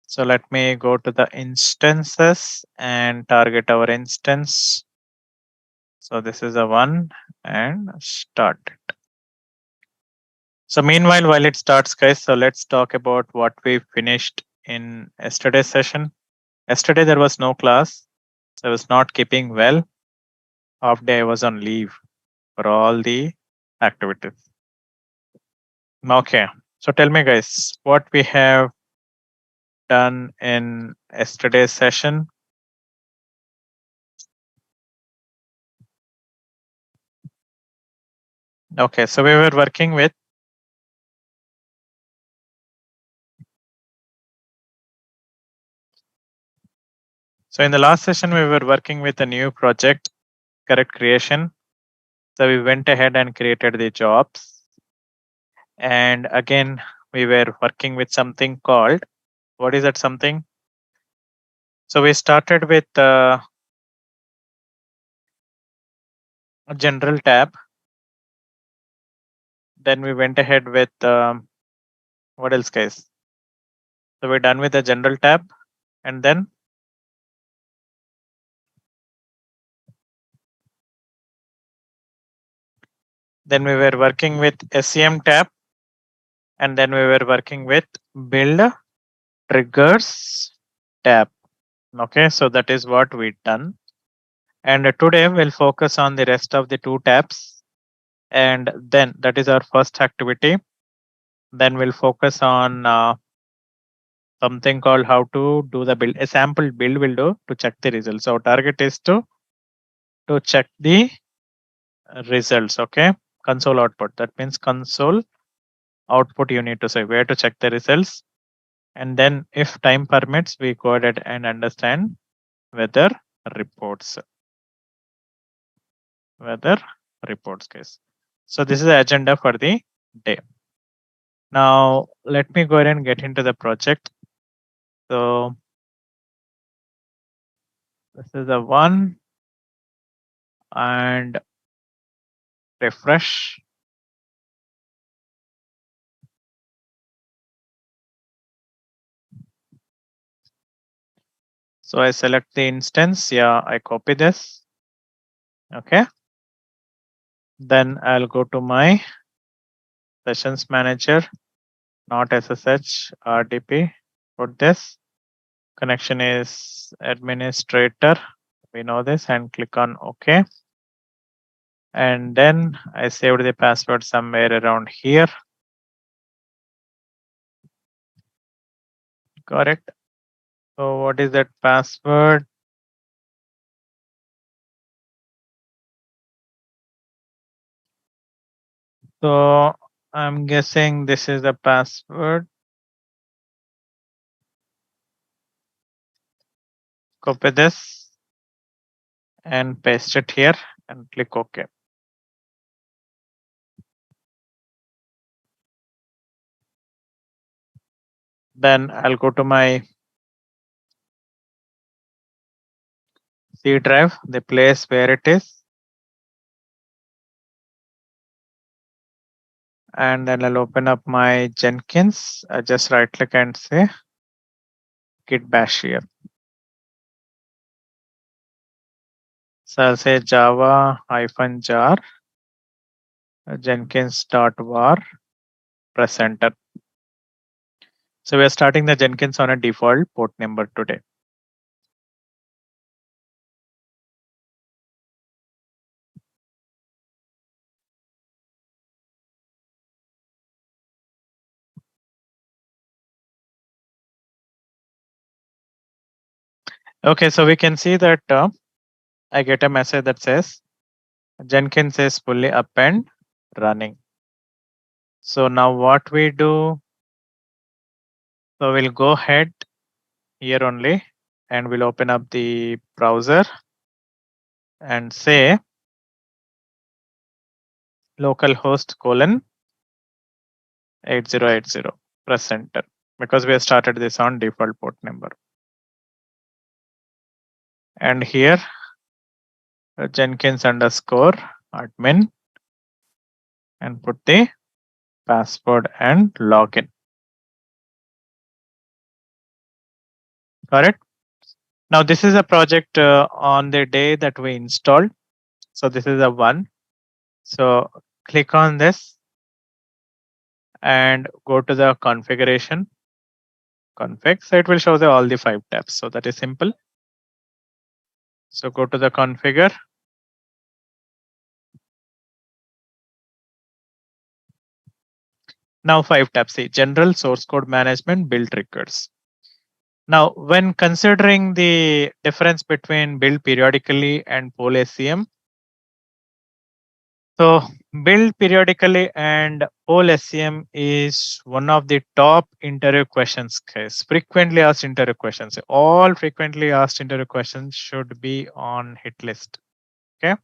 So let me go to the instances and target our instance. So this is a one and start it. So meanwhile, while it starts, guys, so let's talk about what we finished in yesterday's session. Yesterday there was no class, so I was not keeping well. Half day I was on leave for all the activities. Okay, so tell me, guys, what we have done in yesterday's session. Okay, so we were working with so in the last session we were working with a new project, correct creation. So we went ahead and created the jobs, and again we were working with something called, what is that something? So we started with a general tab, then we went ahead with what else, guys? So we're done with the general tab, and then we were working with SEM tab, and then we were working with build triggers tab. Okay, so that is what we done. And today we'll focus on the rest of the two tabs. And then that is our first activity. Then we'll focus on something called how to do the build. A sample build will do to check the results. So target is to check the results. Okay, console output. That means console output. You need to say where to check the results. And then if time permits, we go ahead and understand weather reports. Weather reports, guys. So this is the agenda for the day. Now let me go ahead and get into the project. So this is the one and refresh. So I select the instance. Yeah, I copy this. Okay. Then I'll go to my sessions manager, not SSH, RDP. Put this. Connection is administrator. We know this and click on OK. And then I saved the password somewhere around here. Correct. So what is that password? So I'm guessing this is the password. Copy this and paste it here and click OK. Then I'll go to my C drive, the place where it is. And then I'll open up my Jenkins. I just right click and say git bash here. So I'll say java -jar jenkins.var press enter. So we're starting the Jenkins on a default port number today. Okay, so we can see that I get a message that says Jenkins is fully up and running. So now what we do, so we'll go ahead here only and we'll open up the browser and say localhost :8080. Press enter because we have started this on default port number. And here Jenkins _admin and put the password and login. Got it? Now this is a project on the day that we installed. So this is a one. So click on this and go to the configuration config. So it will show all the 5 tabs. So that is simple. So go to the configure. Now 5 tabs. See general, source code management, build triggers. Now when considering the difference between build periodically and poll SCM, so build periodically and poll SCM is one of the top interview questions. Guys, frequently asked interview questions. All frequently asked interview questions should be on hit list. Okay.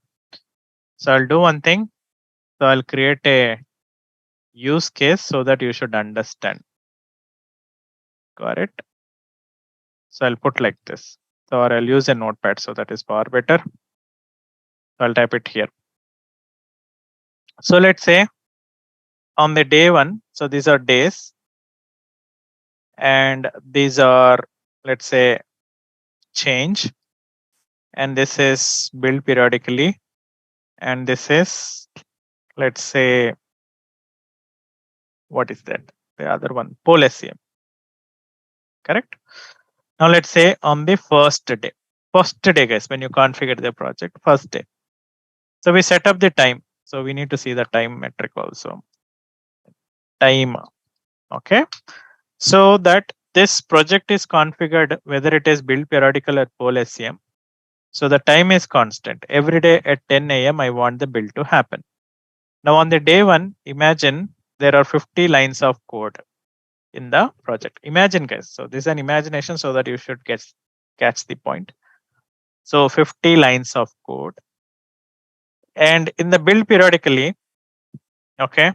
So I'll do one thing. So I'll create a use case so that you should understand. Got it? So I'll put like this. So or I'll use a notepad so that is far better. So I'll type it here. So let's say on the day one, so these are days, and these are, let's say, change, and this is build periodically, and this is, let's say, what is that? The other one, poll SCM. Correct? Now let's say on the first day. First day, guys, when you configure the project, first day. So we set up the time. So we need to see the time metric also. Time. Okay. So that this project is configured whether it is build periodical or poll SCM. So the time is constant. Every day at 10 a.m. I want the build to happen. Now on the day one, imagine there are 50 lines of code in the project. Imagine, guys. So this is an imagination so that you should catch the point. So 50 lines of code. And in the build periodically, okay.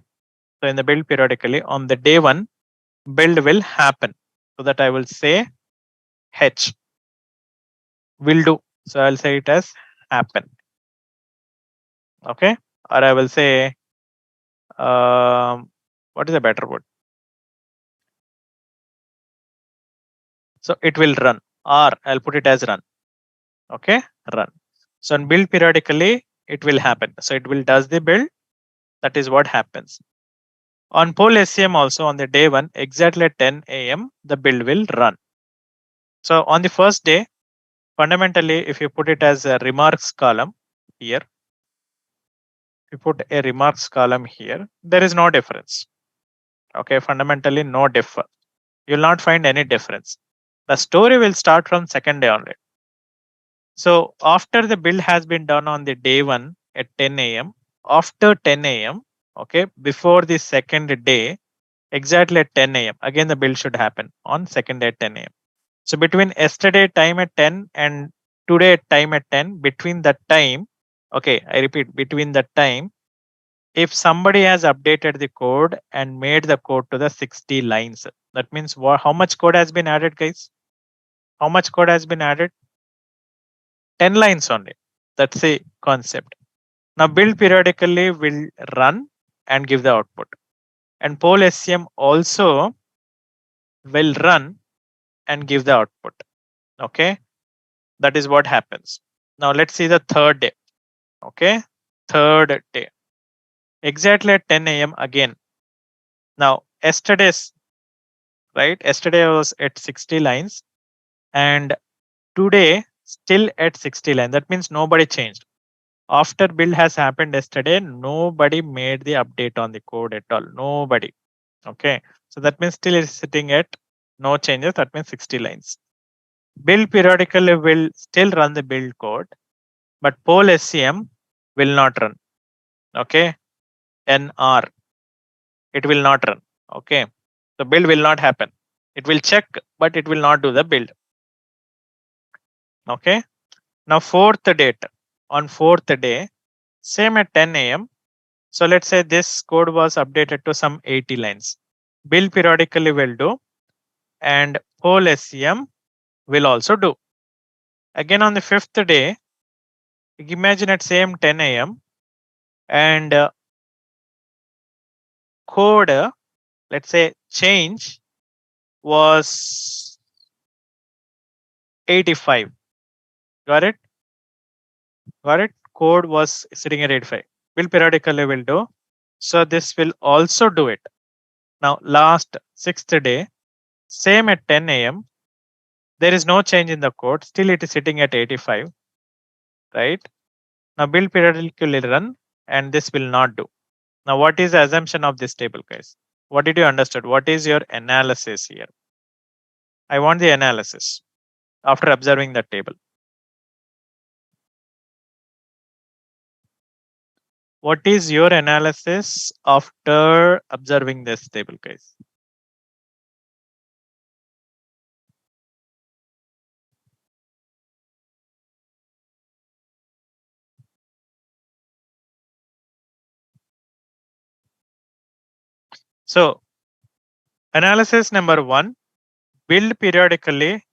So in the build periodically on the day one, build will happen. So that I will say H will do. So I'll say it as happen. Okay. Or I will say, what is a better word? So it will run, or I'll put it as run. Okay. Run. So in build periodically, it will happen. So it will does the build. That is what happens. On poll SCM also on the day one, exactly at 10 a.m., the build will run. So on the first day, fundamentally, if you put it as a remarks column here, you put a remarks column here, there is no difference. Okay, fundamentally no differ. You'll not find any difference. The story will start from second day only. So after the build has been done on the day one at 10 a.m., after 10 a.m., okay, before the second day, exactly at 10 a.m., again the build should happen on second day at 10 a.m. So between yesterday time at 10 and today time at 10, between that time, okay, I repeat, between that time, if somebody has updated the code and made the code to the 60 lines, that means how much code has been added, guys? How much code has been added? 10 lines only. That's the concept. Now build periodically will run and give the output. And poll SCM also will run and give the output. Okay. That is what happens. Now let's see the third day. Okay. Third day. Exactly at 10 a.m. again. Now yesterday's, right? Yesterday was at 60 lines and today still at 60 lines. That means nobody changed. After build has happened yesterday, nobody made the update on the code at all. Nobody. Okay. So that means still it's sitting at no changes. That means 60 lines. Build periodically will still run the build code, but poll SCM will not run. Okay. NR. It will not run. Okay. The build will not happen. It will check, but it will not do the build. Okay. Now fourth date. On fourth day, same at 10 a.m. So let's say this code was updated to some 80 lines. Build periodically will do, and poll SCM will also do. Again on the fifth day, imagine at same 10 a.m. and code, let's say change was 85. Got it? Got it? Code was sitting at 85. Will periodically will do. So this will also do it. Now last sixth day, same at 10 a.m. There is no change in the code. Still it is sitting at 85, right? Now build periodically run and this will not do. Now what is the assumption of this table, guys? What did you understood? What is your analysis here? I want the analysis after observing the table. What is your analysis after observing this table, guys? So analysis number one, build periodically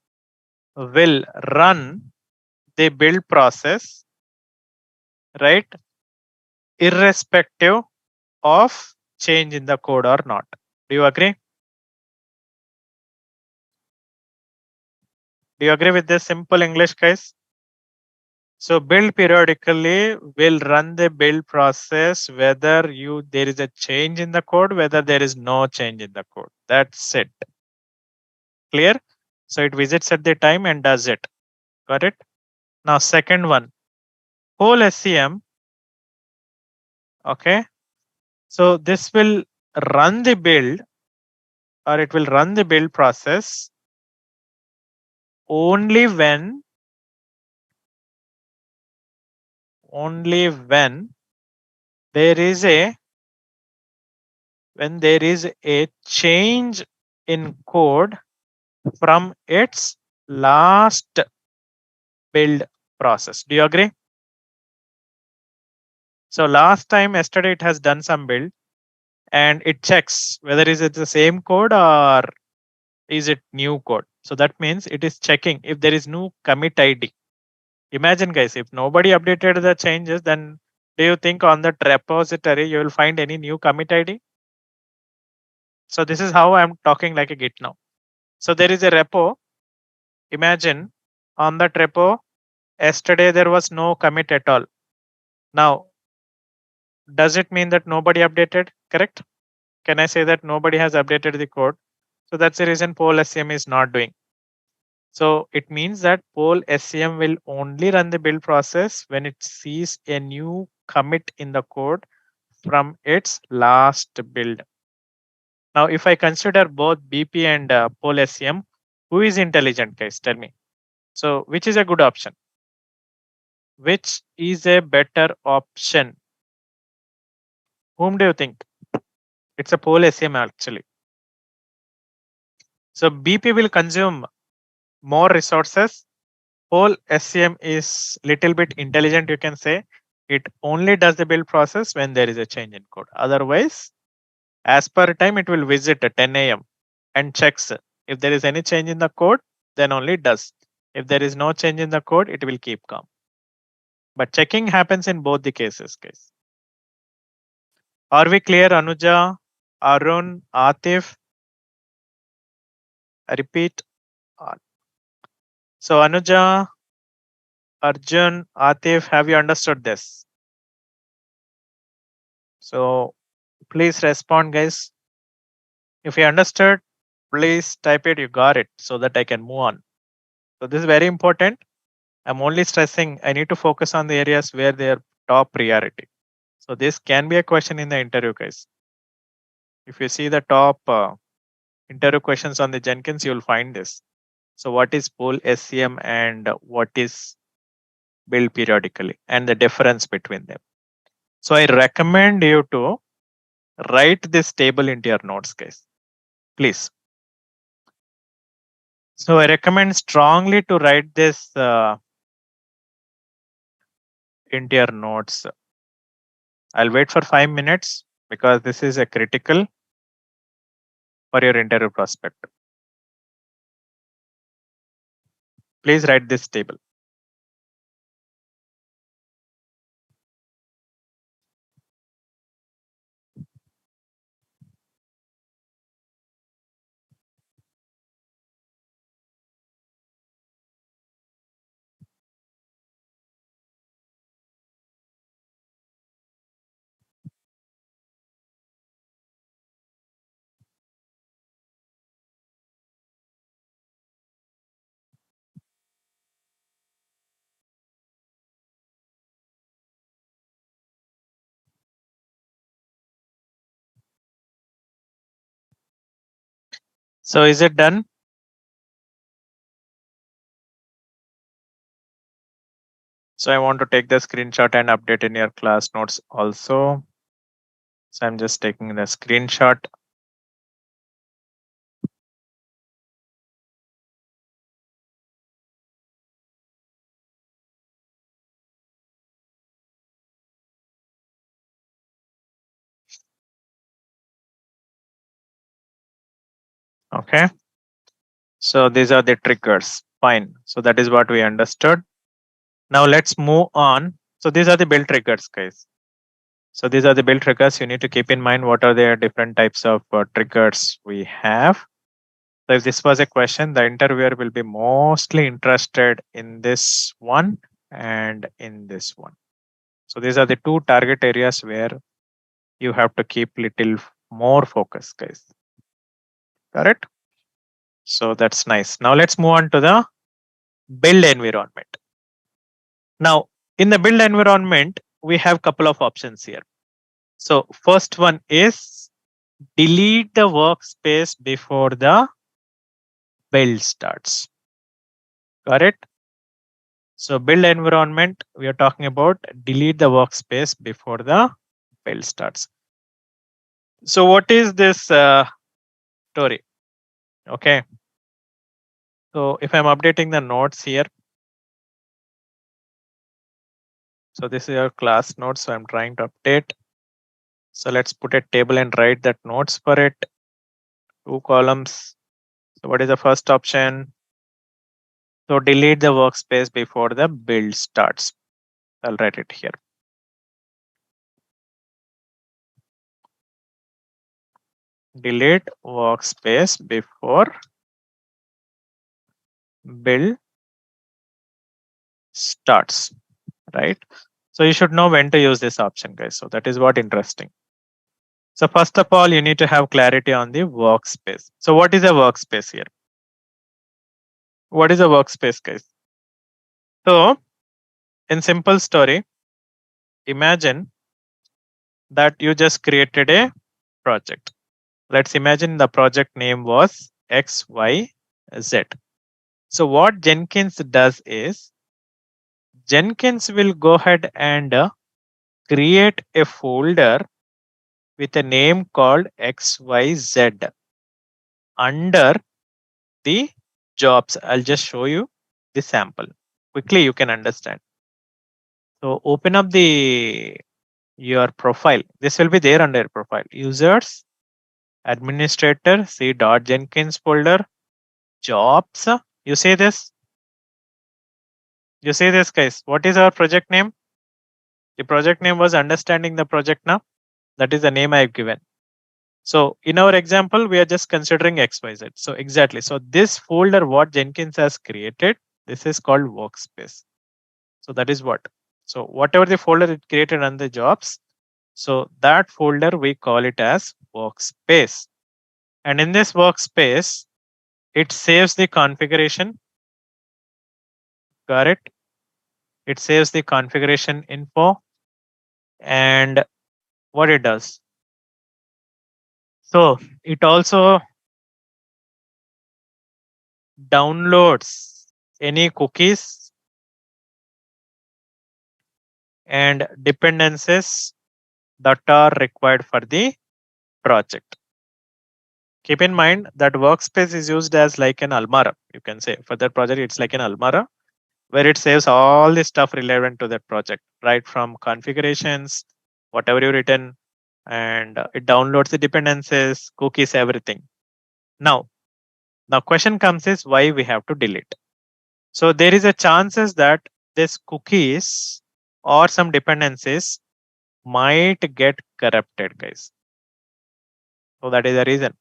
will run the build process, right? Irrespective of change in the code or not. Do you agree? Do you agree with this simple English, guys? So build periodically will run the build process whether there is a change in the code, whether there is no change in the code. That's it. Clear? So it visits at the time and does it. Got it? Now second one, whole SCM. Okay. So this will run the build or it will run the build process only when there is a change in code from its last build process. Do you agree? So last time yesterday it has done some build and it checks whether is it the same code or is it new code. So that means it is checking if there is no commit ID. Imagine guys, if nobody updated the changes, then do you think on that repository you will find any new commit ID? So this is how I'm talking like a Git now. So there is a repo. Imagine on that repo, yesterday there was no commit at all. Now, does it mean that nobody updated? Correct? Can I say that nobody has updated the code? So that's the reason Pole SCM is not doing. So it means that Pole SCM will only run the build process when it sees a new commit in the code from its last build. Now, if I consider both BP and Pole SCM, who is intelligent, guys? Tell me. So, which is a good option? Which is a better option? Whom do you think? It's a Pole SCM actually. So, BP will consume more resources. Pole SCM is little bit intelligent, you can say. It only does the build process when there is a change in code. Otherwise, as per time, it will visit at 10 a.m. and checks if there is any change in the code, then only it does. If there is no change in the code, it will keep calm. But checking happens in both the cases, guys. Are we clear, Anuja, Arun, Atif? I repeat. So Anuja, Arjun, Atif, have you understood this? So please respond, guys. If you understood, please type it, you got it, so that I can move on. So this is very important. I'm only stressing I need to focus on the areas where they are top priority. So this can be a question in the interview, guys. If you see the top interview questions on the Jenkins, you'll find this. So what is Pole SCM and what is build periodically and the difference between them. So I recommend you to write this table into your notes, guys. Please. So I recommend strongly to write this into your notes. I'll wait for 5 minutes because this is a critical for your interview prospect. Please write this table. So is it done? So I want to take the screenshot and update in your class notes also. So I'm just taking the screenshot. Okay. So these are the triggers. Fine. So that is what we understood. Now let's move on. So these are the build triggers, guys. So these are the build triggers. You need to keep in mind what are the different types of triggers we have. So if this was a question, the interviewer will be mostly interested in this one and in this one. So these are the two target areas where you have to keep little more focus, guys. Correct? So that's nice. Now let's move on to the build environment. Now in the build environment, we have couple of options here. So first one is delete the workspace before the build starts. Correct? So build environment, we are talking about delete the workspace before the build starts. So what is this story? Okay. So if I'm updating the notes here, so this is your class notes. So I'm trying to update. So let's put a table and write that notes for it. 2 columns. So what is the first option? So delete the workspace before the build starts. I'll write it here. Delete workspace before build starts, right? So you should know when to use this option, guys. So that is what interesting. So first of all, you need to have clarity on the workspace. So what is a workspace here? What is a workspace, guys? So in simple story, imagine that you just created a project. Let's imagine the project name was XYZ. So what Jenkins does is Jenkins will go ahead and create a folder with a name called XYZ under the jobs. I'll just show you the sample. Quickly you can understand. So open up the your profile. This will be there under your profile. Users, administrator, see .jenkins folder, jobs. You see this? You see this, guys? What is our project name? The project name was understanding the project now. That is the name I've given. So in our example, we are just considering XYZ. So exactly. So this folder, what Jenkins has created, this is called workspace. So that is what. So whatever the folder it created on the jobs, so that folder we call it as workspace. And in this workspace, it saves the configuration. Correct? It saves the configuration info and what it does. So it also downloads any cookies and dependencies that are required for the project. Keep in mind that workspace is used as like an Almara. You can say for that project, it's like an Almara where it saves all the stuff relevant to that project, right from configurations, whatever you written, and it downloads the dependencies, cookies, everything. Now, the question comes is why we have to delete. So there is a chances that this cookies or some dependencies might get corrupted, guys. So that is the reason.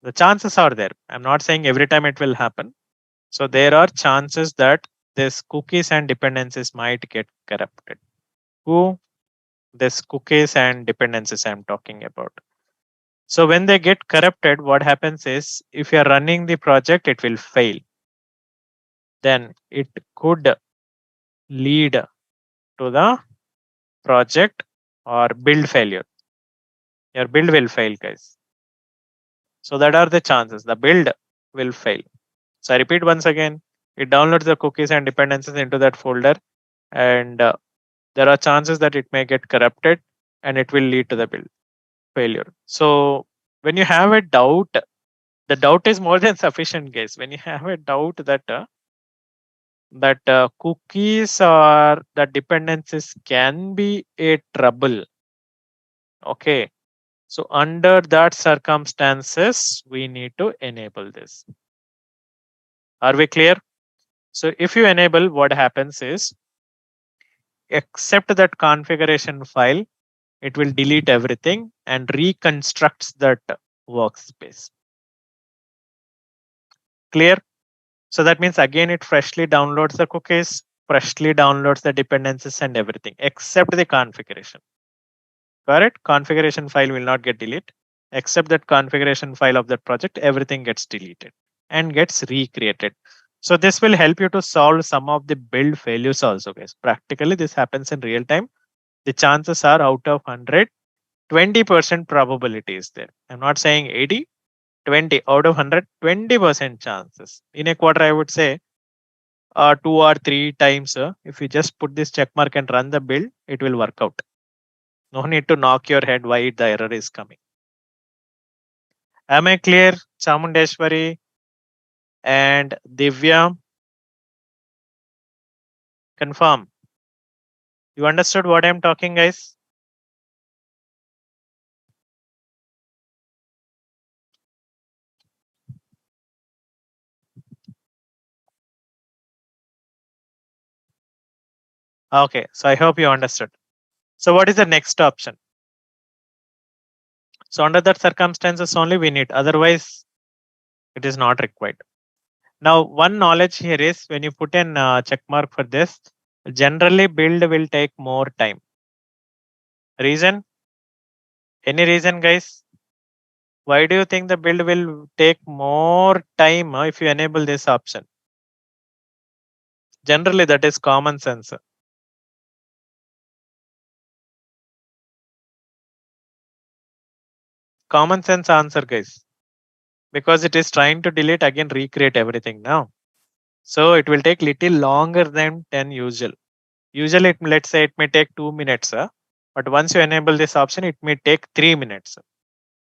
The chances are there. I'm not saying every time it will happen. So there are chances that this cookies and dependencies might get corrupted. Who this cookies and dependencies I'm talking about. So when they get corrupted, what happens is if you're running the project, it will fail. Then it could lead to the project or build failure. Your build will fail, guys. So that are the chances the build will fail. So I repeat once again, it downloads the cookies and dependencies into that folder, and there are chances that it may get corrupted and it will lead to the build failure. So when you have a doubt, the doubt is more than sufficient, guys. When you have a doubt that cookies or the dependencies can be a trouble, okay, so under that circumstances we need to enable this. Are we clear? So if you enable, what happens is, except that configuration file, it will delete everything and reconstructs that workspace. Clear? So that means again it freshly downloads the cookies, freshly downloads the dependencies and everything except the configuration. Correct? Configuration file will not get deleted. Except that configuration file of that project, everything gets deleted and gets recreated. So this will help you to solve some of the build failures also, guys. Practically, this happens in real time. The chances are out of 100, 20% probability is there. I'm not saying 80, 20 out of 100, 20% chances. In a quarter, I would say 2 or 3 times. If you just put this check mark and run the build, it will work out. No need to knock your head why the error is coming. Am I clear, Chamundeshwari and Divya? Confirm. You understood what I'm talking, guys? Okay, so I hope you understood. So what is the next option? So under that circumstances only we need, otherwise it is not required. Now one knowledge here is when you put in check mark for this, generally build will take more time. Reason? Any reason, guys? Why do you think the build will take more time if you enable this option? Generally that is common sense. Common sense answer, guys. Because it is trying to delete again, recreate everything now. So it will take little longer than 10 usual. Usually, let's say it may take 2 minutes, but once you enable this option, it may take 3 minutes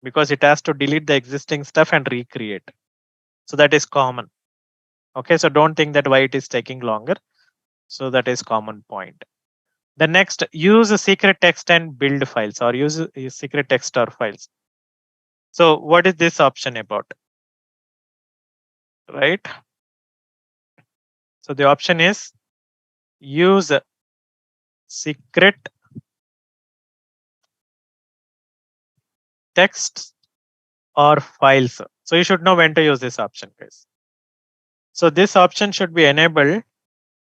because it has to delete the existing stuff and recreate. So that is common. Okay, so don't think that why it is taking longer. So that is common point. The next, use a secret text and build files or use a secret text or files. So what is this option about? Right? So the option is use secret text or files. So you should know when to use this option, guys. So this option should be enabled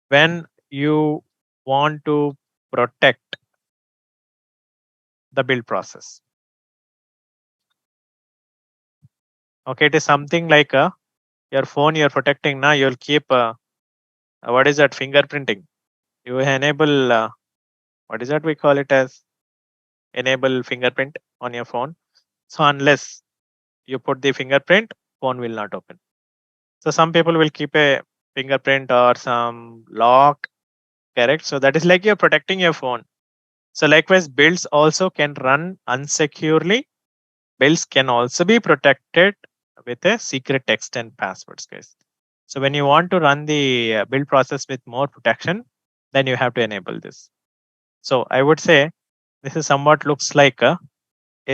when you want to protect the build process. Okay, it is something like your phone you're protecting now. You'll keep what is that, fingerprinting? You enable what is that we call it as enable fingerprint on your phone. So unless you put the fingerprint, phone will not open. So some people will keep a fingerprint or some lock, correct? So that is like you're protecting your phone. So likewise, builds also can run unsecurely. Builds can also be protected with a secret text and passwords, guys. So when you want to run the build process with more protection, then you have to enable this. So I would say this is somewhat looks like a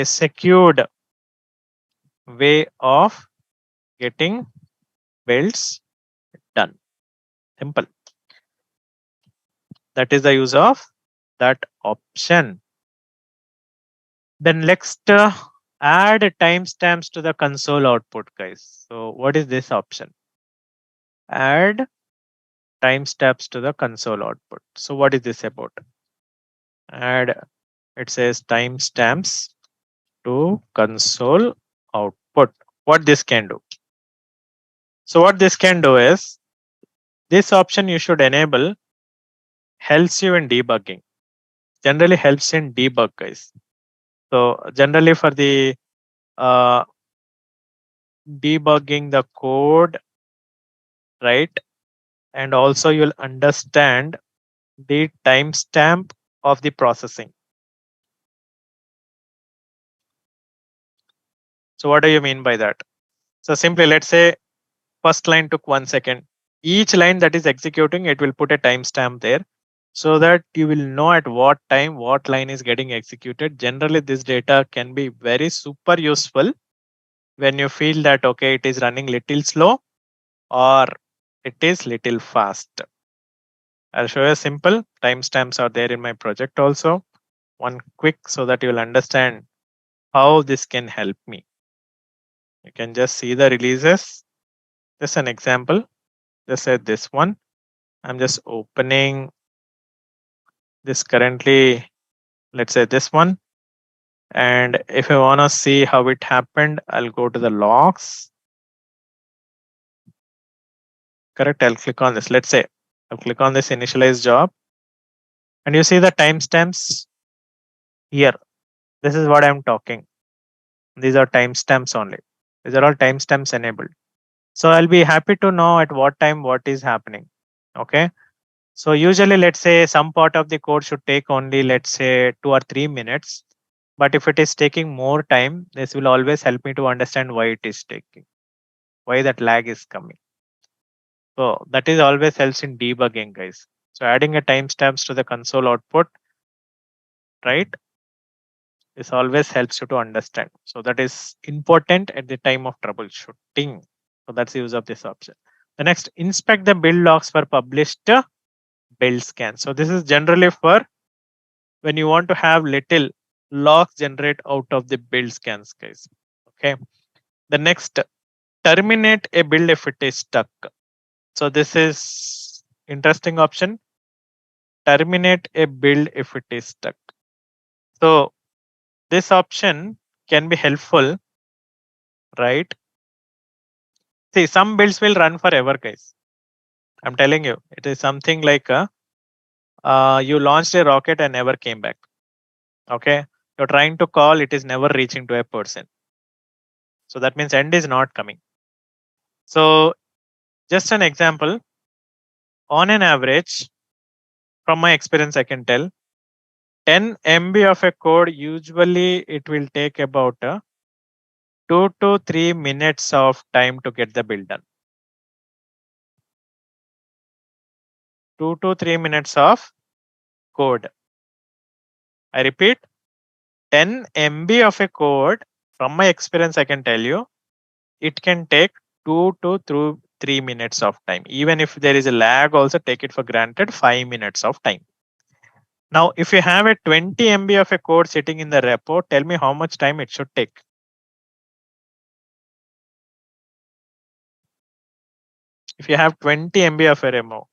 secured way of getting builds done. Simple. That is the use of that option. Then next, add timestamps to the console output, guys. So what is this option? Add timestamps to the console output. So what is this about? Add, it says timestamps to console output. What this can do? So what this can do is, this option you should enable helps you in debugging. Generally helps in debug, guys. So generally for the debugging the code, right? And also you'll understand the timestamp of the processing. So what do you mean by that? So simply let's say first line took 1 second. Each line that is executing, it will put a timestamp there so that you will know at what time what line is getting executed. Generally, this data can be very super useful when you feel that okay, it is running little slow or it is little fast. I'll show you a simple timestamps are there in my project also. One quick so that you will understand how this can help me. You can just see the releases. Just an example. Just say this one. I'm just opening this currently, let's say this one. And if I want to see how it happened, I'll go to the logs. Correct. I'll click on this. Let's say I'll click on this initialize job. And you see the timestamps here. This is what I'm talking. These are timestamps only. These are all timestamps enabled. So I'll be happy to know at what time what is happening. Okay. So usually let's say some part of the code should take only let's say 2 or 3 minutes. But if it is taking more time, this will always help me to understand why it is taking, why that lag is coming. So that is always helps in debugging, guys. So adding a timestamps to the console output, right? This always helps you to understand. So that is important at the time of troubleshooting. So that's the use of this option. The next, inspect the build logs for published build scan. So this is generally for when you want to have little logs generate out of the build scans, guys. Okay. The next, terminate a build if it is stuck. So this is interesting option. Terminate a build if it is stuck. So this option can be helpful, right? See, some builds will run forever, guys. I'm telling you, it is something like you launched a rocket and never came back. Okay, you're trying to call, it is never reaching to a person. So that means end is not coming. So just an example, on an average, from my experience, I can tell 10 MB of a code, usually it will take about 2 to 3 minutes of time to get the build done. 2 to 3 minutes of code. I repeat, 10 MB of a code, from my experience, I can tell you, it can take 2 to 3 minutes of time. Even if there is a lag, also take it for granted 5 minutes of time. Now, if you have a 20 MB of a code sitting in the repo, tell me how much time it should take. If you have 20 MB of a repo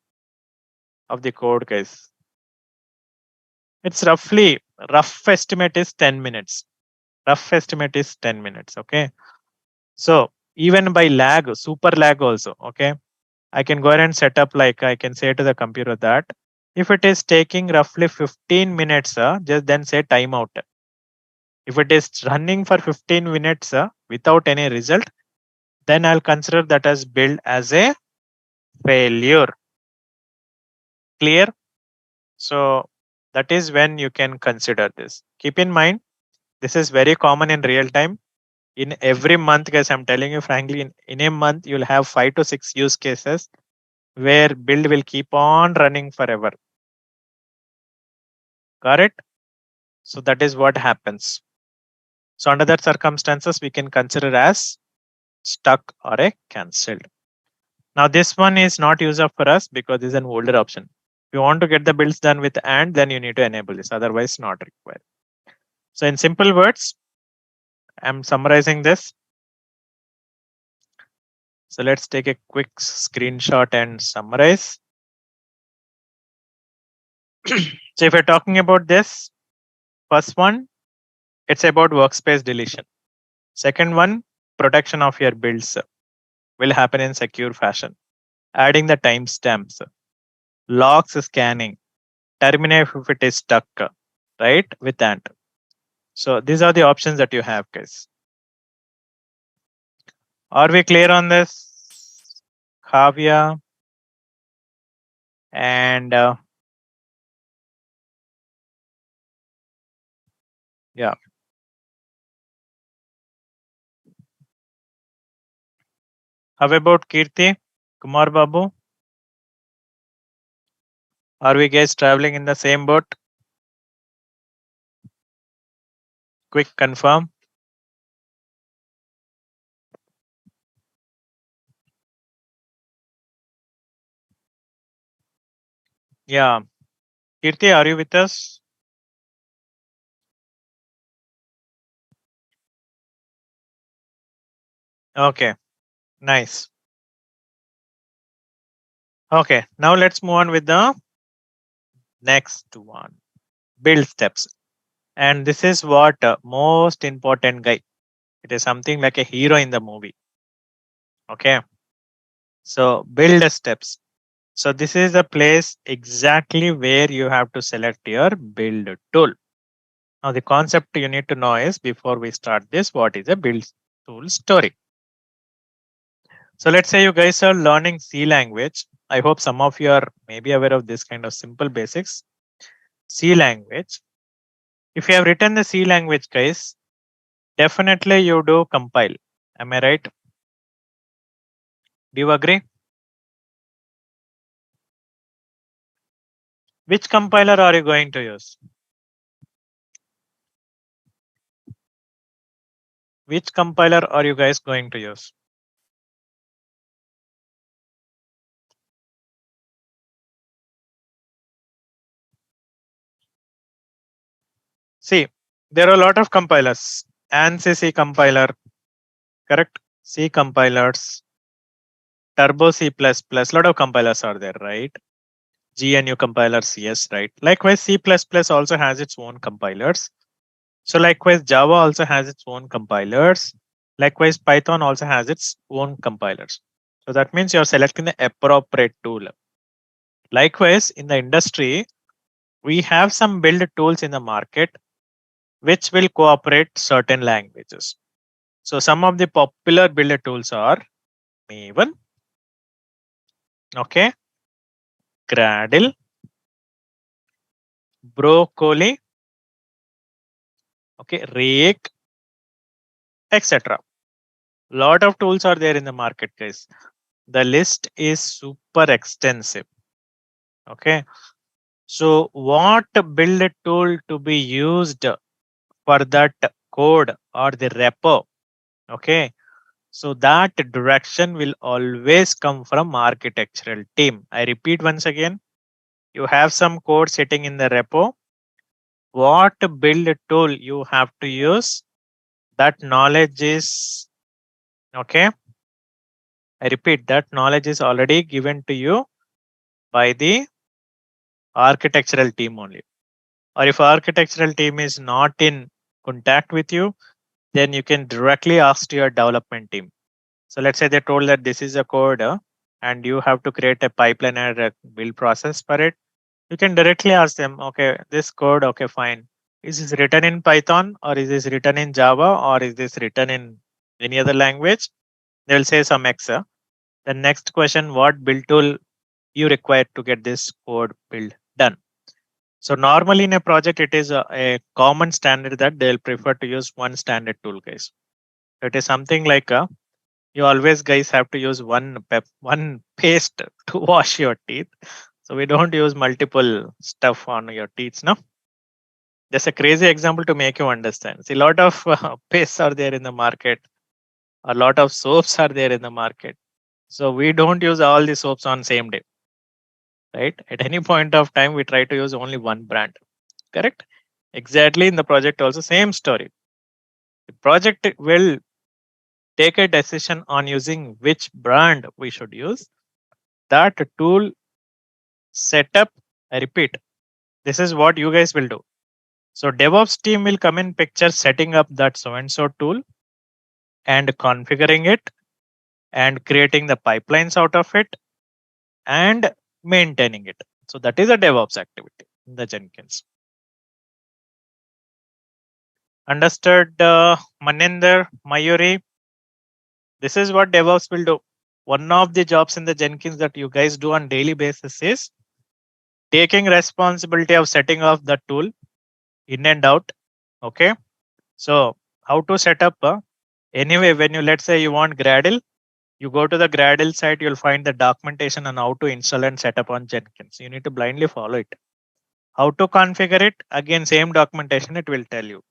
of the code, guys, it's roughly, rough estimate is 10 minutes. Rough estimate is 10 minutes. Okay. So even by lag, super lag also, okay, I can go ahead and set up like I can say to the computer that if it is taking roughly 15 minutes, just then say timeout. If it is running for 15 minutes without any result, then I'll consider that as build as a failure. Clear? So that is when you can consider this. Keep in mind, this is very common in real time. In every month, guys, I'm telling you frankly, in a month, you'll have 5 to 6 use cases where build will keep on running forever. Correct? So that is what happens. So under that circumstances, we can consider as stuck or a cancelled. Now this one is not used for us because this is an older option. If you want to get the builds done with and, then you need to enable this. Otherwise, not required. So in simple words, I'm summarizing this. So let's take a quick screenshot and summarize. So if we're talking about this, first one, it's about workspace deletion. Second one, protection of your builds will happen in secure fashion. Adding the timestamps, logs scanning, terminate if it is stuck, right? With that. So these are the options that you have, guys. Are we clear on this? Kavya and yeah. How about Kirti? Kumar Babu? Are we guys traveling in the same boat? Quick confirm. Yeah. Kirti, are you with us? Okay. Nice. Okay. Now let's move on with the next one. Build steps. And this is what most important guy. It is something like a hero in the movie. Okay. So build steps. So this is the place exactly where you have to select your build tool. Now the concept you need to know is before we start this, what is a build tool story? So let's say you guys are learning C language. I hope some of you are maybe aware of this kind of simple basics. C language. If you have written the C language, guys, definitely you do compile. Am I right? Do you agree? Which compiler are you going to use? Which compiler are you guys going to use? See, there are a lot of compilers. ANSI C compiler, correct? C compilers, Turbo C++, lot of compilers are there, right? GNU compilers, yes, right. Likewise, C++ also has its own compilers. So likewise, Java also has its own compilers. Likewise, Python also has its own compilers. So that means you're selecting the appropriate tool. Likewise, in the industry, we have some build tools in the market which will cooperate certain languages. So some of the popular build tools are Maven, okay, Gradle, Broccoli, okay, Rake, etc. Lot of tools are there in the market, guys. The list is super extensive. Okay. So what build tool to be used for that code or the repo? Okay. So that direction will always come from architectural team. I repeat once again, you have some code sitting in the repo. What build tool you have to use? That knowledge is okay. I repeat, that knowledge is already given to you by the architectural team only. Or if architectural team is not in contact with you, then you can directly ask to your development team. So let's say they told that this is a code and you have to create a pipeline and a build process for it. You can directly ask them, okay, this code, okay, fine. Is this written in Python or is this written in Java or is this written in any other language? They will say some X. The next question, what build tool you require to get this code build done? So normally in a project, it is a common standard that they'll prefer to use one standard tool, guys. It is something like you always guys have to use one paste to wash your teeth. So we don't use multiple stuff on your teeth, no? Just a crazy example to make you understand. See, a lot of pastes are there in the market. A lot of soaps are there in the market. So we don't use all the soaps on same day, right? At any point of time, we try to use only one brand. Correct? Exactly in the project also same story. The project will take a decision on using which brand we should use. That tool setup, I repeat, this is what you guys will do. So DevOps team will come in picture setting up that so and so tool and configuring it and creating the pipelines out of it and maintaining it. So that is a DevOps activity in the Jenkins. Understood, Maninder, Mayuri? This is what DevOps will do. One of the jobs in the Jenkins that you guys do on daily basis is taking responsibility of setting off the tool in and out. Okay. So how to set up? Anyway, when you, let's say you want Gradle, you go to the Gradle site, you'll find the documentation on how to install and set up on Jenkins. You need to blindly follow it. How to configure it? Again, same documentation, it will tell you.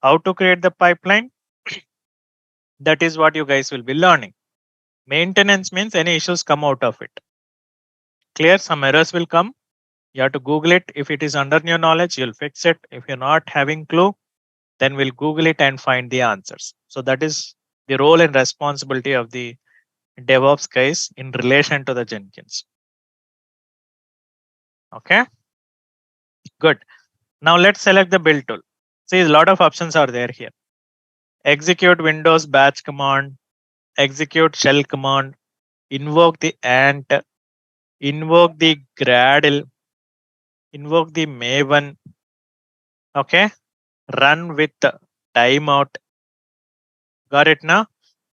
How to create the pipeline? That is what you guys will be learning. Maintenance means any issues come out of it. Clear? Some errors will come. You have to Google it. If it is under your knowledge, you'll fix it. If you're not having clue, then we'll Google it and find the answers. So that is the role and responsibility of the DevOps guys in relation to the Jenkins. Okay, good. Now let's select the build tool. See, a lot of options are there here. Execute Windows batch command, execute shell command, invoke the ant, invoke the Gradle, invoke the Maven. Okay, run with timeout. Got it now?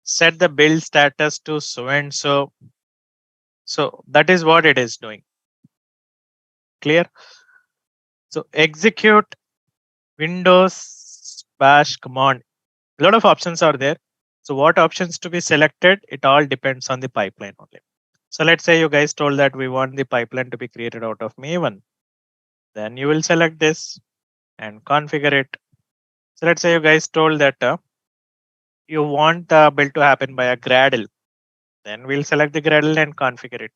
Set the build status to so and so. So that is what it is doing. Clear? So execute Windows bash command. A lot of options are there. So what options to be selected? It all depends on the pipeline only. So let's say you guys told that we want the pipeline to be created out of Maven. Then you will select this and configure it. So let's say you guys told that you want the build to happen by a Gradle. Then we'll select the Gradle and configure it.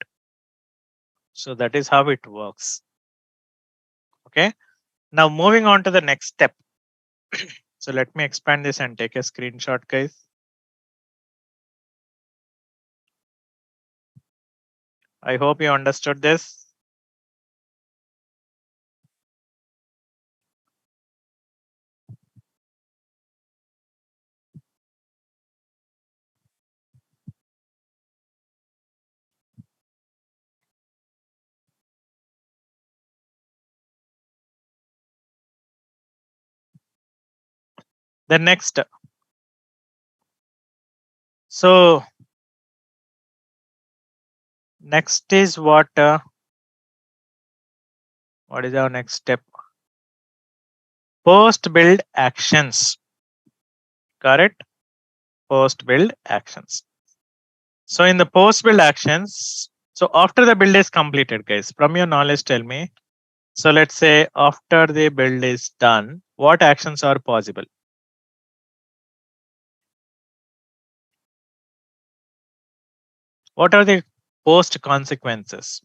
So that is how it works. Okay. Now moving on to the next step. So let me expand this and take a screenshot, guys. I hope you understood this. The next. So next is what is our next step? Post build actions. Correct? Post build actions. So in the post build actions, so after the build is completed, guys, from your knowledge, tell me. So let's say after the build is done, what actions are possible? What are the post consequences?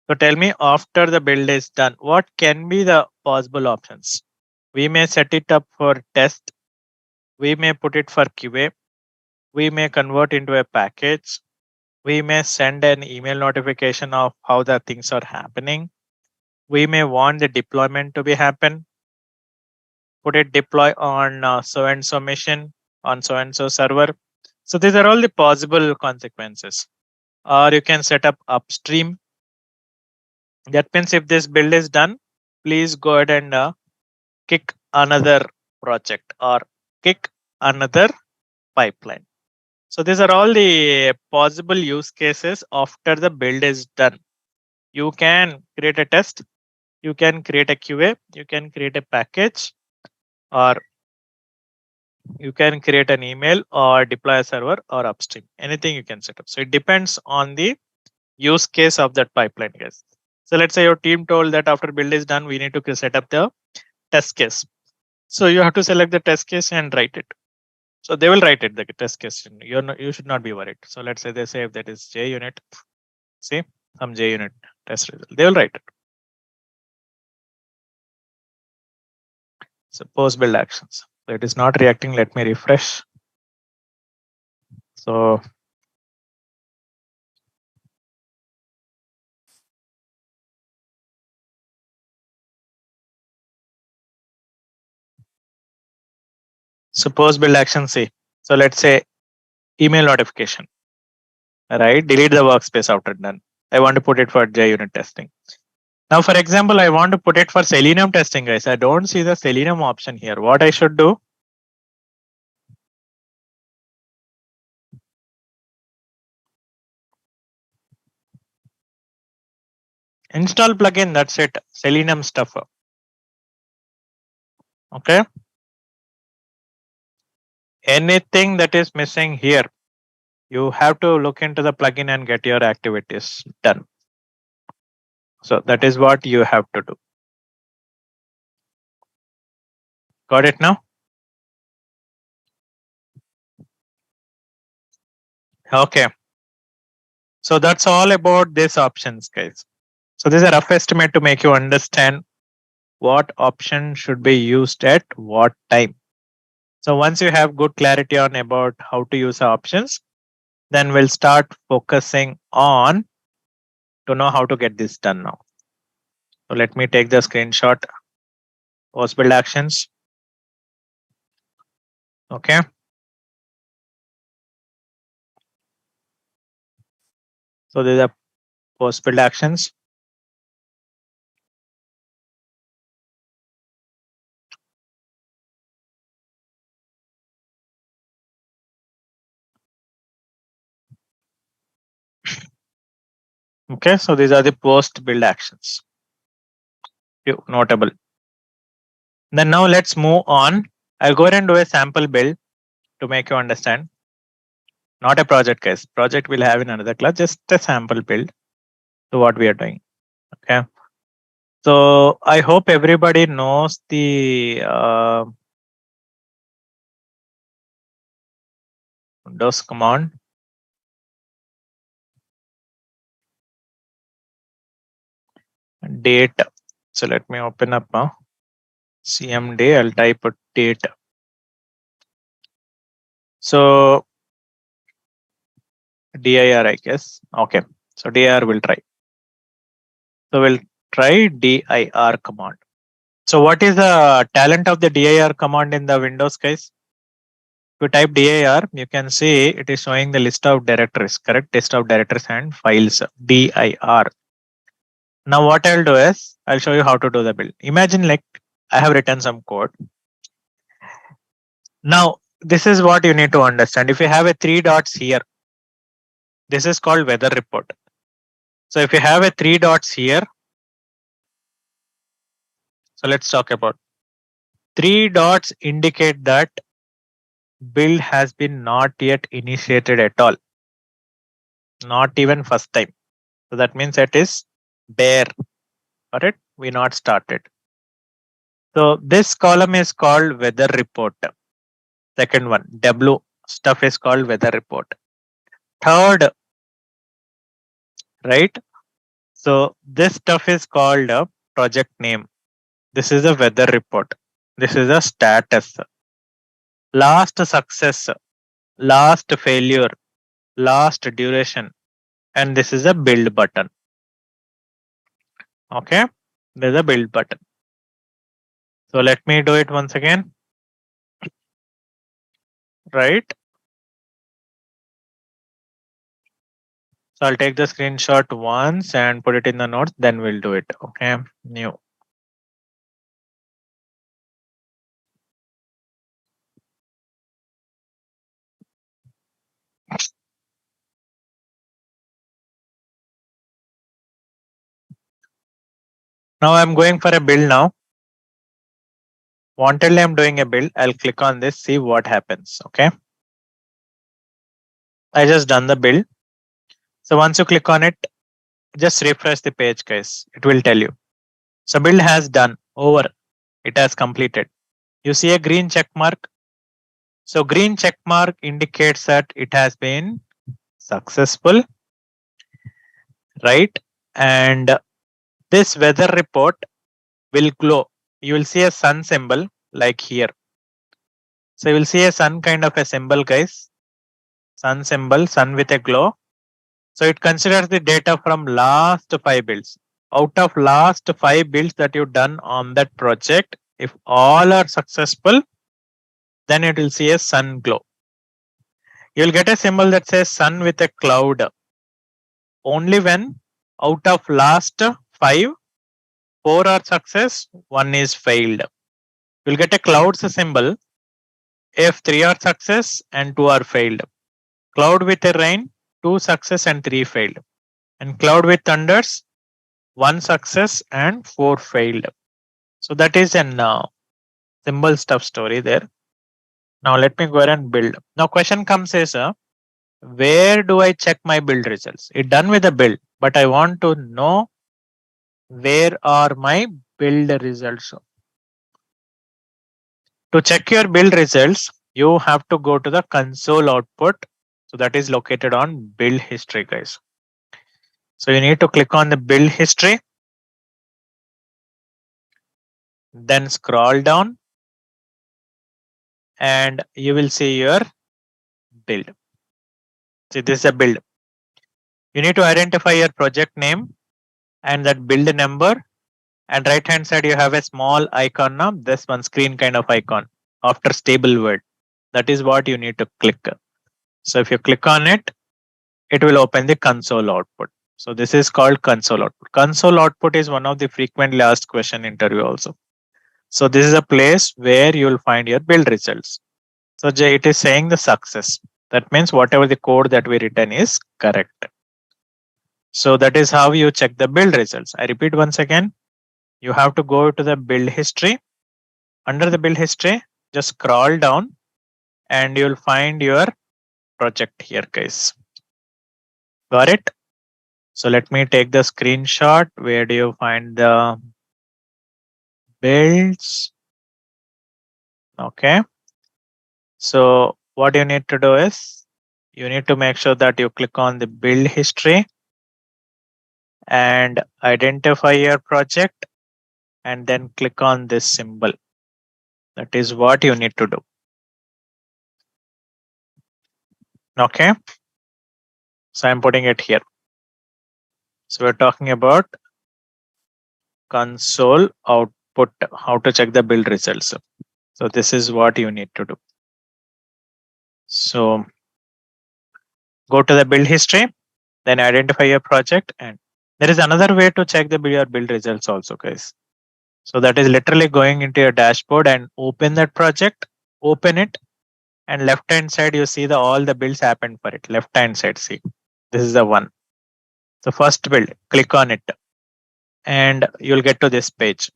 So tell me after the build is done, what can be the possible options? We may set it up for test. We may put it for QA. We may convert into a package. We may send an email notification of how the things are happening. We may want the deployment to be happen. Put it deploy on so and so machine on so and so server. So these are all the possible consequences. Or you can set up upstream. That means if this build is done, please go ahead and kick another project or kick another pipeline. So these are all the possible use cases after the build is done. You can create a test, you can create a QA, you can create a package, or you can create an email or deploy a server or upstream. Anything you can set up. So it depends on the use case of that pipeline, guys. So let's say your team told that after build is done, we need to set up the test case. So you have to select the test case and write it. So they will write it, the test case. You should not be worried. So let's say they say if that is JUnit, see some JUnit test result. They will write it. So post build actions. So it is not reacting. Let me refresh. So post build action C. So let's say email notification. Right, delete the workspace after done. I want to put it for JUnit testing. Now, for example, I want to put it for Selenium testing, guys. I don't see the Selenium option here. What I should do? Install plugin, that's it. Selenium stuff. Okay. Anything that is missing here, you have to look into the plugin and get your activities done. So that is what you have to do. Got it now? Okay. So that's all about these options, guys. So this is a rough estimate to make you understand what option should be used at what time. So once you have good clarity on about how to use the options, then we'll start focusing on to know how to get this done now. So let me take the screenshot. Post build actions. Okay. So these are post build actions. Okay, so these are the post build actions. Few notable. Then now let's move on. I'll go ahead and do a sample build to make you understand. Not a project case. Project we'll have in another class, just a sample build to what we are doing. Okay. So I hope everybody knows the Windows command. Date. So let me open up CMD. I'll type a date. So dir, I guess. Okay. So dir will try. So we'll try dir command. So what is the talent of the dir command in the Windows, guys? If you type dir, you can see it is showing the list of directories, correct? List of directories and files, dir. Now what I'll do is, I'll show you how to do the build. Imagine like I have written some code. Now, this is what you need to understand. If you have a 3 dots here, this is called weather report. So if you have a 3 dots here, so let's talk about 3 dots indicate that build has been not yet initiated at all. Not even first time. So that means it is bare. Correct? We not started. So this column is called weather report. Second one, W stuff is called weather report. Third, right? So this stuff is called a project name. This is a weather report. This is a status. Last success, last failure, last duration, and this is a build button. Okay, there's a build button. So let me do it once again. Right. So I'll take the screenshot once and put it in the notes, then we'll do it. Okay, new. Now I'm going for a build now. Wantedly I'm doing a build. I'll click on this, see what happens. Okay. I just done the build. So once you click on it, just refresh the page, guys. It will tell you. So build has done over. It has completed. You see a green check mark. So green check mark indicates that it has been successful, right? And this weather report will glow. You will see a sun symbol like here. So you will see a sun kind of a symbol, guys. Sun symbol, sun with a glow. So it considers the data from last 5 builds. Out of last 5 builds that you've done on that project, if all are successful, then it will see a sun glow. You'll get a symbol that says sun with a cloud only when Out of last 5, 4 are success, 1 is failed. You'll get a clouds symbol if 3 are success and 2 are failed. Cloud with a rain, 2 success and 3 failed. And cloud with thunders, 1 success and 4 failed. So that is an symbol stuff story there. Now let me go ahead and build. Now question comes is, where do I check my build results? It's done with the build, but I want to know where are my build results. To check your build results, you have to go to the console output. So that is located on build history, guys. So you need to click on the build history, then scroll down and you will see your build. See, this is a build. You need to identify your project name and that build number, and right hand side you have a small icon now, this one screen kind of icon after stable word. That is what you need to click. So if you click on it, it will open the console output. So this is called console output. Console output is one of the frequently asked question interview also. So this is a place where you will find your build results. So it is saying the success. That means whatever the code that we written is correct. So that is how you check the build results. I repeat once again, you have to go to the build history. Under the build history, just scroll down and you'll find your project here, guys. Got it? So let me take the screenshot. Where do you find the builds? Okay. So what you need to do is you need to make sure that you click on the build history and identify your project and then click on this symbol. That is what you need to do. Okay. So I'm putting it here. So we're talking about console output, how to check the build results. So this is what you need to do. So go to the build history, then identify your project, and there is another way to check your build results also, guys. So that is literally going into your dashboard and open that project, open it, and left hand side you see all the builds happened for it. Left hand side, see, this is the one. The first build, click on it, and you'll get to this page.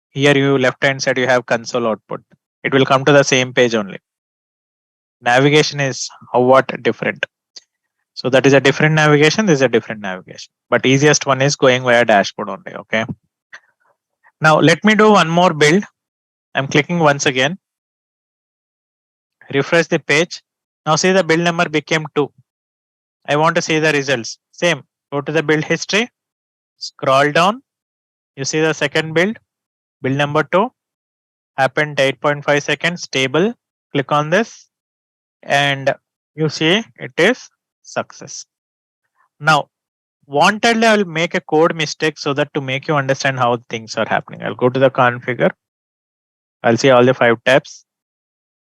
Here you left hand side you have console output. It will come to the same page only. Navigation is what different. So that is a different navigation. This is a different navigation. But easiest one is going via dashboard only. Okay. Now let me do one more build. I'm clicking once again. Refresh the page. Now see the build number became 2. I want to see the results. Same. Go to the build history. Scroll down. You see the second build. Build number 2. Happened 8.5 seconds. Stable. Click on this. And you see it is success. Now wantedly I will make a code mistake so that to make you understand how things are happening. I'll go to the configure. I'll see all the 5 tabs.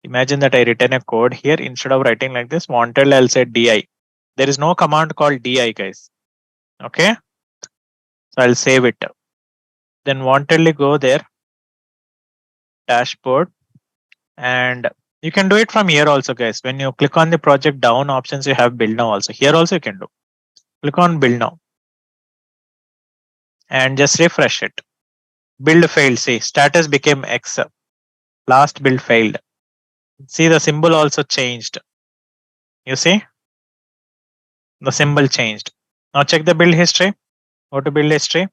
Imagine that I written a code here. Instead of writing like this, wantedly I'll say di. There is no command called di, guys. Okay. So I'll save it. Then wantedly go there. Dashboard. And you can do it from here also, guys. When you click on the project down options, you have build now also. Here also you can do. Click on build now. And just refresh it. Build failed. See, status became X. Last build failed. See, the symbol also changed. You see? The symbol changed. Now check the build history. Go to build history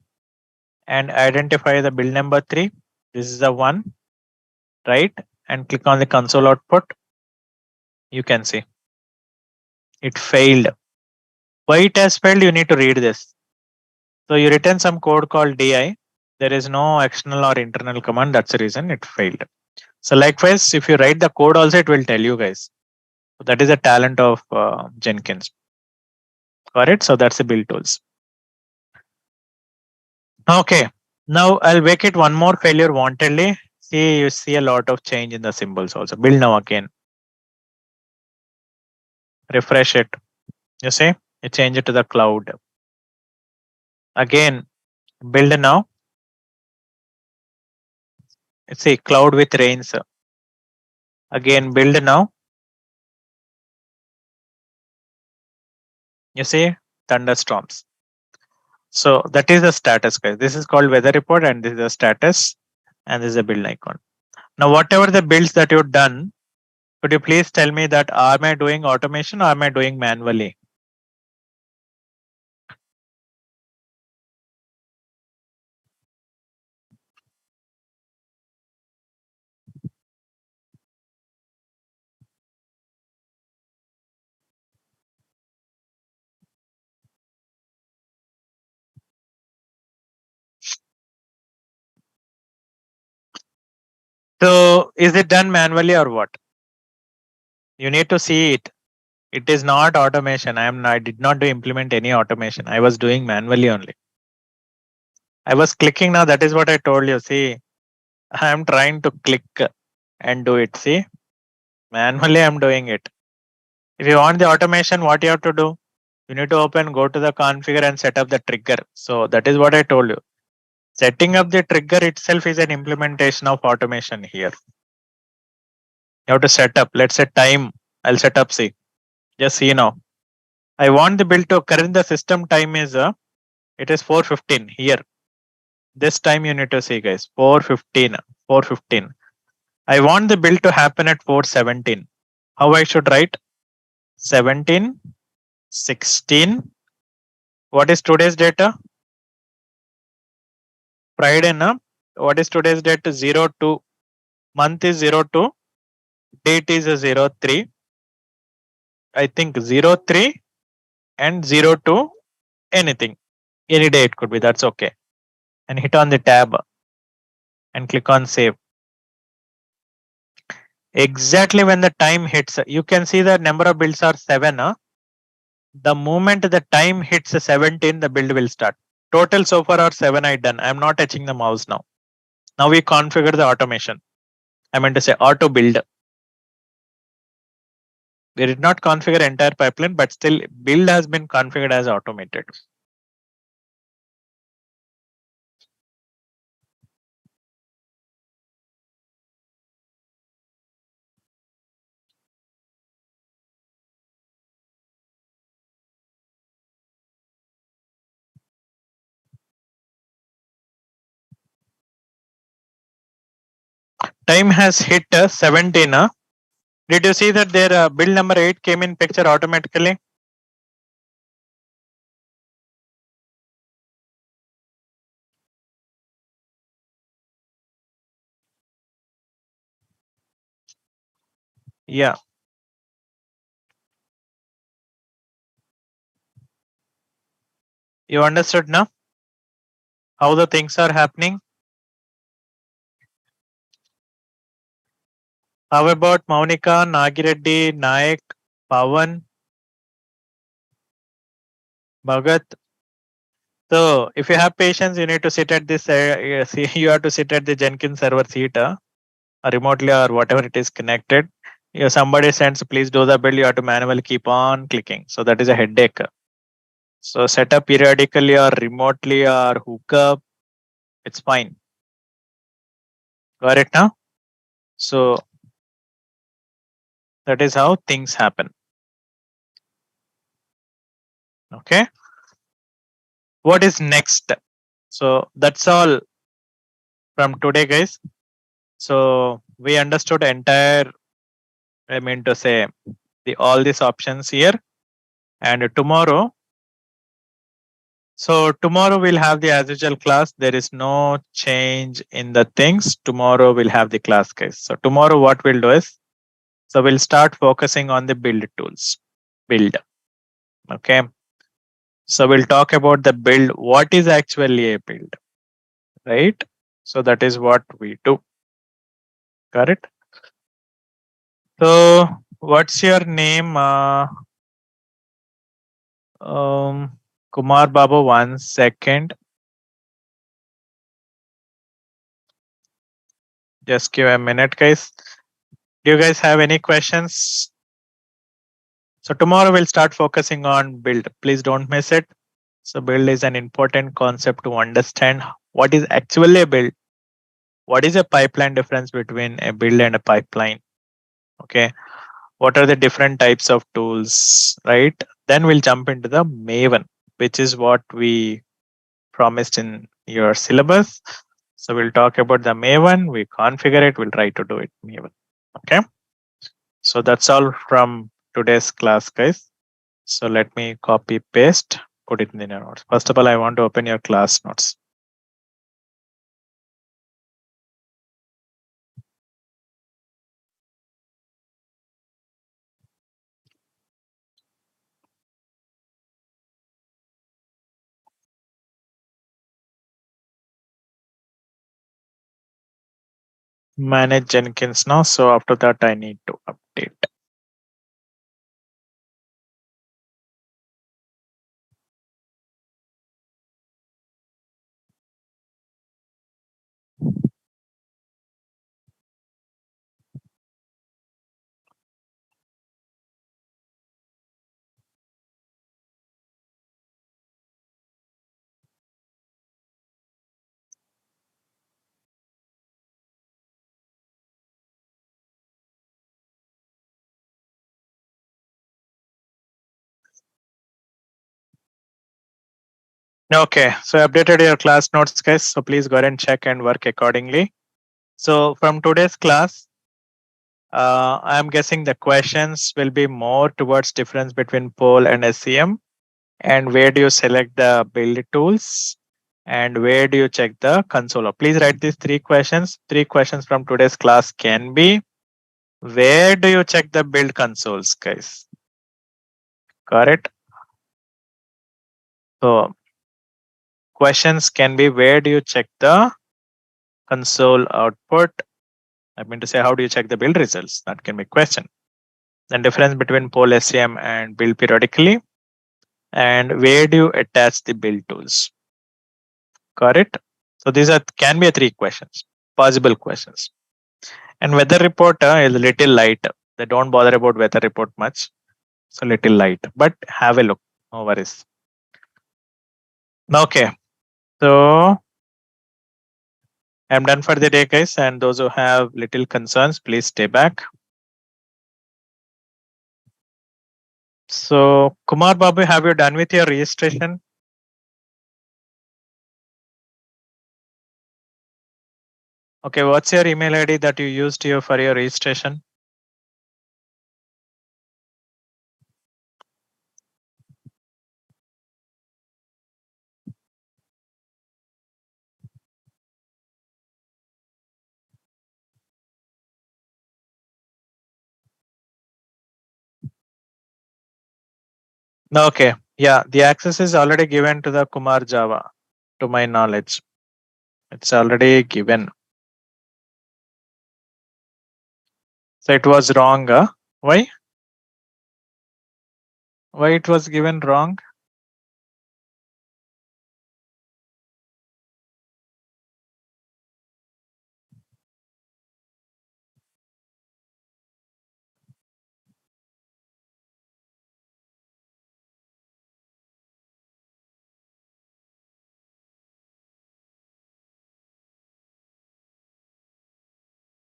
and identify the build number 3. This is the one, right? And click on the console output. You can see it failed. Why it has failed? You need to read this. So you written some code called di. There is no external or internal command. That's the reason it failed. So likewise, if you write the code also, it will tell you, guys. So that is a talent of Jenkins. Got it? So that's the build tools. Okay. Now I'll make it one more failure wantedly. See, you see a lot of change in the symbols also. Build now again. Refresh it. You see, you change it to the cloud. Again, build now. See, cloud with rains. Again, build now. You see, thunderstorms. So that is the status, guys. This is called weather report, and this is the status, and this is a build icon. Now, whatever the builds that you've done, could you please tell me that am I doing automation or am I doing manually? So is it done manually or what? You need to see it. It is not automation. I did not do implement any automation. I was doing manually only. I was clicking now. That is what I told you. See, I am trying to click and do it. See, manually I'm doing it. If you want the automation, what you have to do? You need to open, go to the configure and set up the trigger. So that is what I told you. Setting up the trigger itself is an implementation of automation here. You have to set up. Let's say time. I'll set up. See, just see now. I want the build to occur in the system time is it is 4:15 here. This time you need to see, guys, 4:15. 4:15. I want the build to happen at 4:17. How I should write? 17, 16. What is today's data? Friday, na? What is today's date? 02. Month is 02. Date is 03. I think 03 and 02. Anything. Any day it could be. That's okay. And hit on the tab and click on save. Exactly when the time hits, you can see the number of builds are 7. The moment the time hits 17, the build will start. Total so far are 7 I done. I'm not touching the mouse now. Now we configure the automation. I meant to say auto build. We did not configure entire pipeline, but still build has been configured as automated. Time has hit 17. Did you see that their build number 8 came in picture automatically? Yeah. You understood now how the things are happening? How about Maunika, Nagireddy, Naik, Pawan, Bhagat? So if you have patience, you need to sit at this. You have to sit at the Jenkins server seat, or remotely or whatever it is connected. Somebody sends, please do the build. You have to manually keep on clicking. So that is a headache. So set up periodically or remotely or hook up. It's fine. Got it now? So that is how things happen. Okay. What is next? So that's all from today, guys. So we understood entire, I mean to say, all these options here. And tomorrow, so tomorrow we'll have the as usual class. There is no change in the things. Tomorrow we'll have the class, guys. So tomorrow what we'll do is, so we'll start focusing on the build tools. Build. Okay. So we'll talk about the build. What is actually a build? Right? So that is what we do. Got it? So what's your name? Kumar Babu, 1 second. Just give a minute, guys. Do you guys have any questions? So tomorrow we'll start focusing on build. Please don't miss it. So build is an important concept to understand what is actually a build. What is a pipeline difference between a build and a pipeline? Okay. What are the different types of tools, right? Then we'll jump into the Maven, which is what we promised in your syllabus. So we'll talk about the Maven, we configure it, we'll try to do it Maven. Okay. So that's all from today's class, guys. So let me copy paste, put it in your notes. First of all, I want to open your class notes. Manage Jenkins now. So after that, I need to update. Okay, so I updated your class notes, guys. So please go ahead and check and work accordingly. So from today's class, I'm guessing the questions will be more towards difference between pole and SCM, and where do you select the build tools, and where do you check the console. Please write these three questions. Three questions from today's class can be: where do you check the build consoles, guys? Got it? So questions can be: where do you check the console output? I mean to say, how do you check the build results? That can be question. Then difference between pole SCM and build periodically, and where do you attach the build tools? Got it? So these are can be a three questions, possible questions. And weather report is a little light. They don't bother about weather report much. It's a little light, but have a look. No worries. Okay. So I'm done for the day, guys. And those who have little concerns, please stay back. So Kumar Babu, have you done with your registration? Okay, what's your email ID that you used here for your registration? Okay, yeah, the access is already given to the Kumar Java, to my knowledge. It's already given. So it was wrong. Why? Why it was given wrong?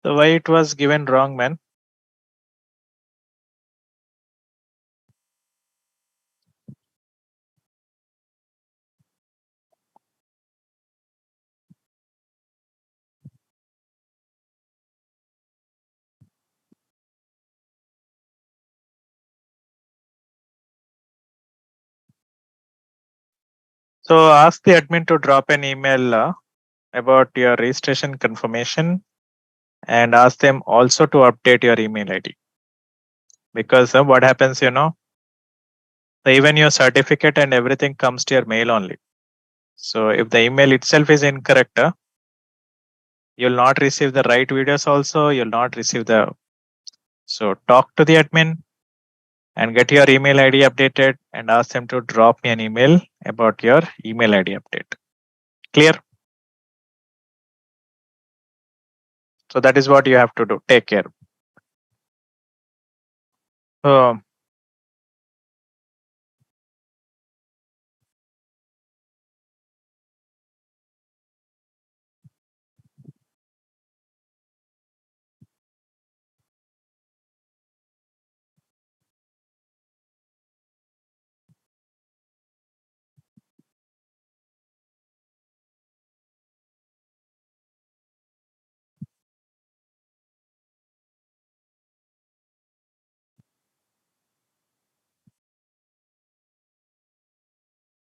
So why it was given wrong, man? So ask the admin to drop an email about your registration confirmation, and ask them also to update your email ID. Because what happens, so even your certificate and everything comes to your mail only. So if the email itself is incorrect, you'll not receive the right videos also, you'll not receive the. So talk to the admin and get your email ID updated and ask them to drop me an email about your email ID update. Clear? So that is what you have to do. Take care. So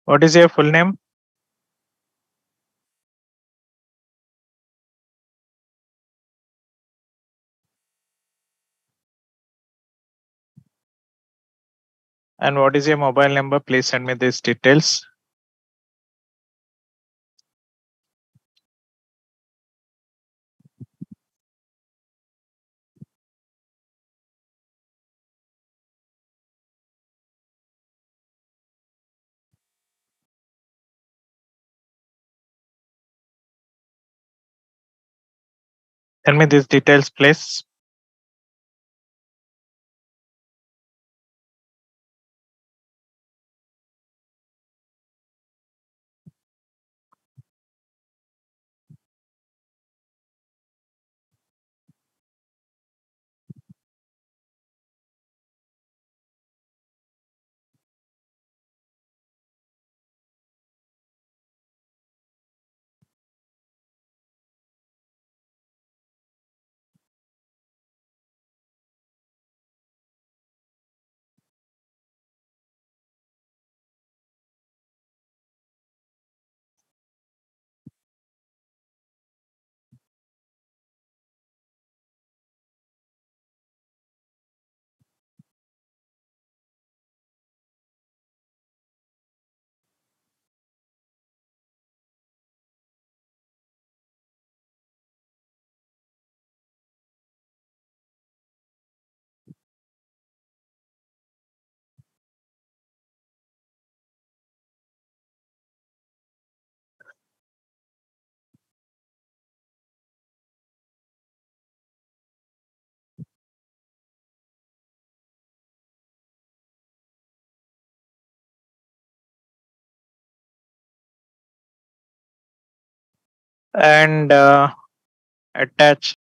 What is your full name? And what is your mobile number? Please send me these details. Send me these details, please. And attach